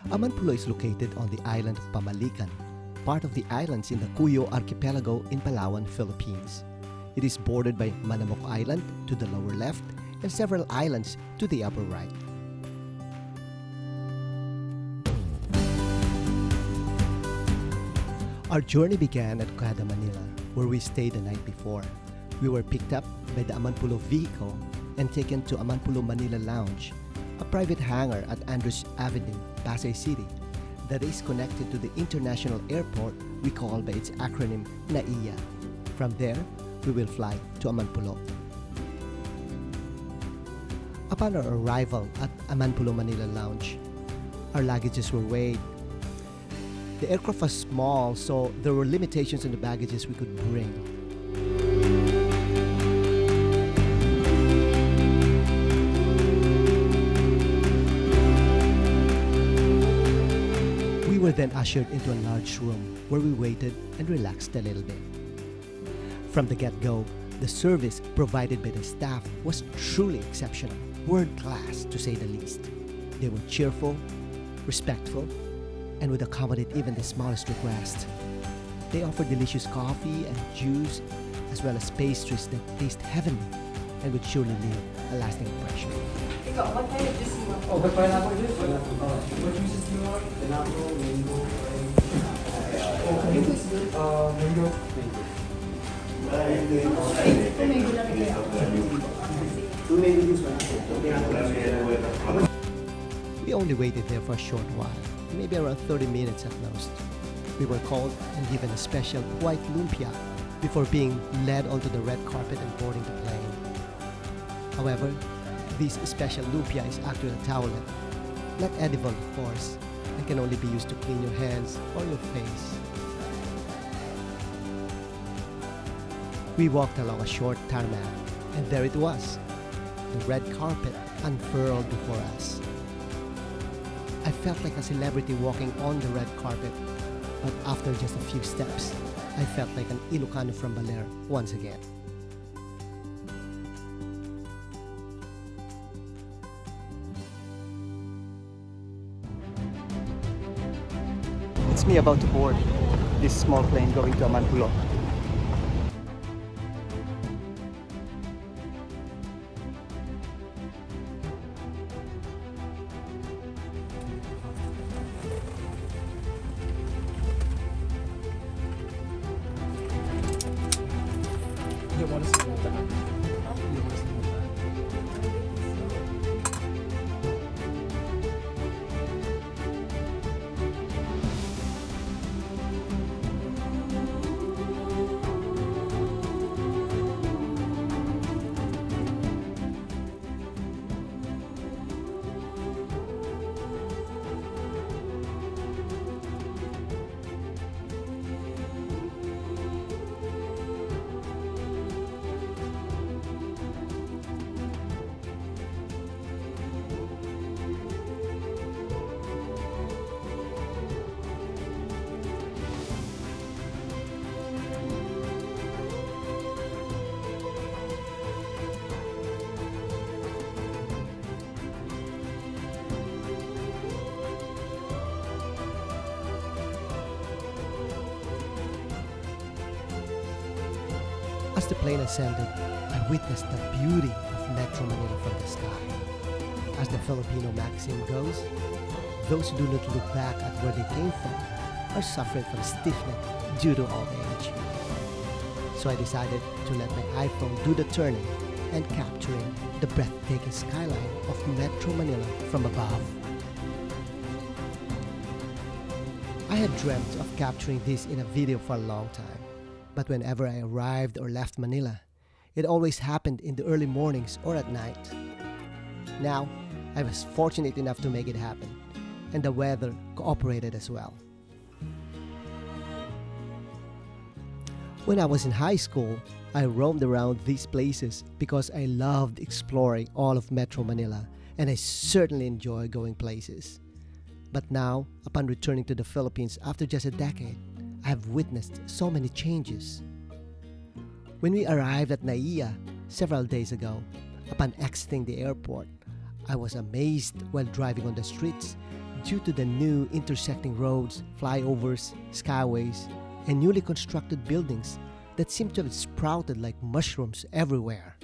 Amanpulo is located on the island of Pamalican, part of the islands in the Cuyo archipelago in Palawan, Philippines. It is bordered by Manamok Island to the lower left and several islands to the upper right. Our journey began at Cada, Manila, where we stayed the night before. We were picked up by the Amanpulo vehicle and taken to Amanpulo Manila Lounge, a private hangar at Andrews Avenue, Pasay City, that is connected to the international airport we call by its acronym NAIA. From there, we will fly to Amanpulo. Upon our arrival at Amanpulo Manila Lounge, our luggages were weighed. The aircraft was small, so there were limitations on the baggages we could bring. We were then ushered into a large room where we waited and relaxed a little bit. From the get-go, the service provided by the staff was truly exceptional, world-class to say the least. They were cheerful, respectful, and would accommodate even the smallest request. They offered delicious coffee and juice, as well as pastries that taste heavenly and would surely leave a lasting impression. What kind of juice you want? Oh, but pineapple juice? What juices do you want? Pineapple, mango, mango. Mango lang kayo. Two mango juice. We only waited there for a short while, maybe around 30 minutes at most. We were called and given a special white lumpia before being led onto the red carpet and boarding the plane. However, this special lumpia is actually a towelette, not edible of course, and can only be used to clean your hands or your face. We walked along a short tarmac, and there it was, the red carpet unfurled before us. I felt like a celebrity walking on the red carpet, but after just a few steps, I felt like an Ilocano from Baler once again. It's me about to board this small plane going to Amanpulo. You want to see that? You want to see that? As the plane ascended, I witnessed the beauty of Metro Manila from the sky. As the Filipino maxim goes, those who do not look back at where they came from are suffering from stiffness due to old age. So I decided to let my iPhone do the turning and capturing the breathtaking skyline of Metro Manila from above. I had dreamt of capturing this in a video for a long time. But whenever I arrived or left Manila, it always happened in the early mornings or at night. Now, I was fortunate enough to make it happen, and the weather cooperated as well. When I was in high school, I roamed around these places because I loved exploring all of Metro Manila, and I certainly enjoy going places. But now, upon returning to the Philippines after just a decade, I have witnessed so many changes. When we arrived at NAIA several days ago, upon exiting the airport, I was amazed while driving on the streets due to the new intersecting roads, flyovers, skyways, and newly constructed buildings that seem to have sprouted like mushrooms everywhere.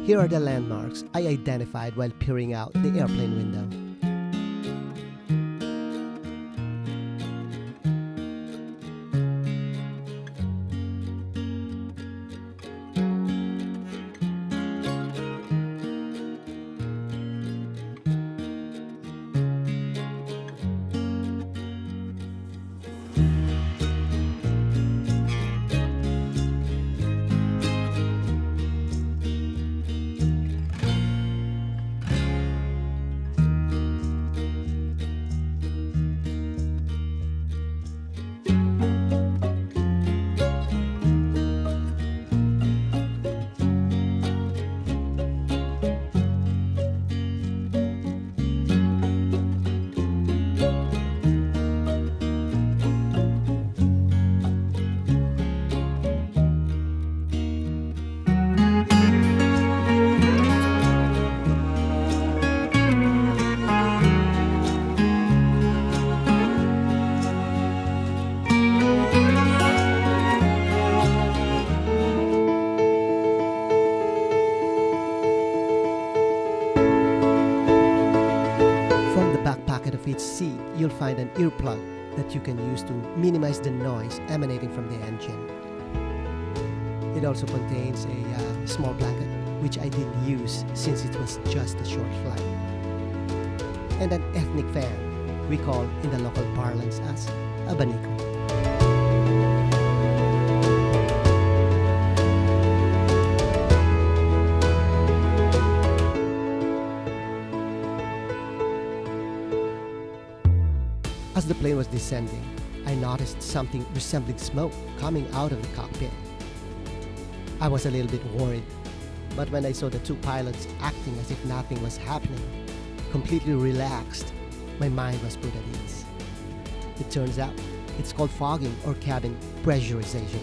Here are the landmarks I identified while peering out the airplane window. Of each seat, you'll find an earplug that you can use to minimize the noise emanating from the engine. It also contains a small blanket, which I didn't use since it was just a short flight. And an ethnic fan, we call in the local parlance as abanico. As the plane was descending, I noticed something resembling smoke coming out of the cockpit. I was a little bit worried, but when I saw the two pilots acting as if nothing was happening, completely relaxed, my mind was put at ease. It turns out it's called fogging or cabin pressurization.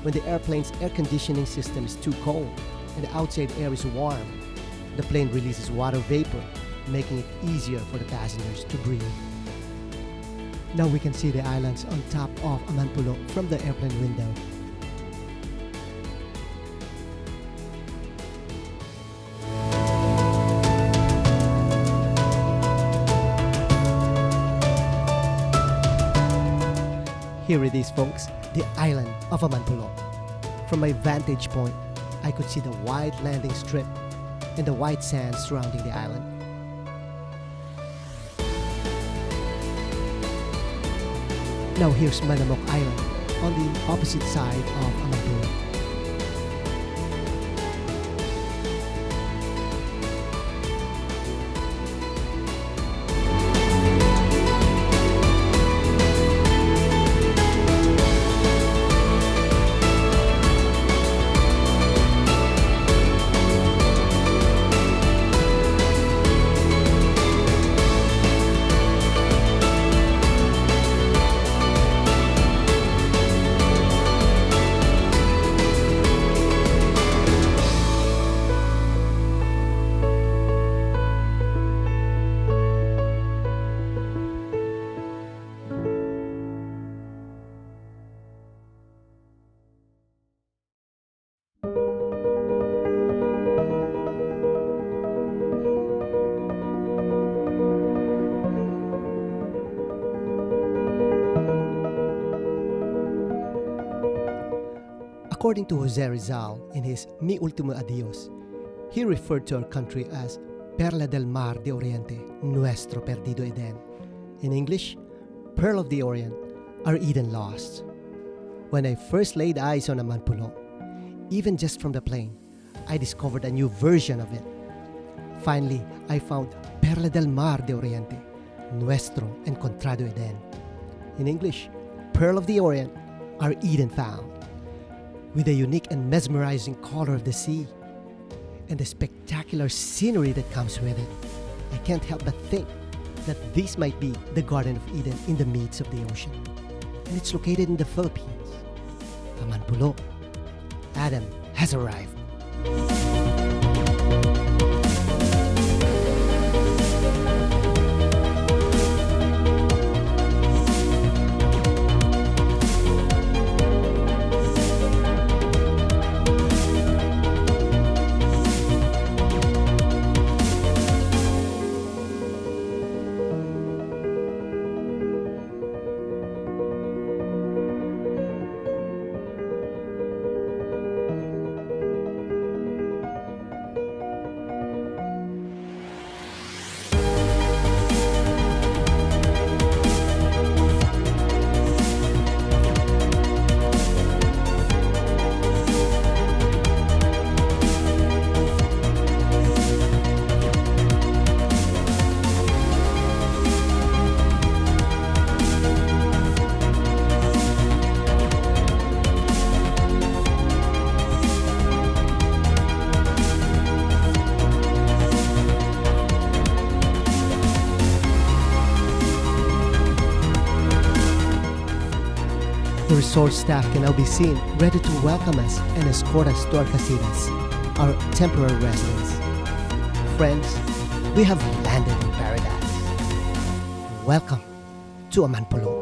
When the airplane's air conditioning system is too cold and the outside air is warm, the plane releases water vapor, making it easier for the passengers to breathe. Now we can see the islands on top of Amanpulo from the airplane window. Here it is, folks, the island of Amanpulo. From my vantage point, I could see the wide landing strip and the white sand surrounding the island. Now here's Manamok Island on the opposite side of Amanpulo. According to Jose Rizal in his Mi Ultimo Adios, he referred to our country as Perla del Mar de Oriente, Nuestro Perdido Eden. In English, Pearl of the Orient, our Eden lost. When I first laid eyes on Amanpulo, even just from the plane, I discovered a new version of it. Finally, I found Perla del Mar de Oriente, Nuestro Encontrado Eden. In English, Pearl of the Orient, our Eden found. With the unique and mesmerizing color of the sea and the spectacular scenery that comes with it, I can't help but think that this might be the Garden of Eden in the midst of the ocean. And it's located in the Philippines. Amanpulo. Adam has arrived. The resort staff can now be seen ready to welcome us and escort us to our casitas, our temporary residence. Friends, we have landed in paradise. Welcome to Amanpulo.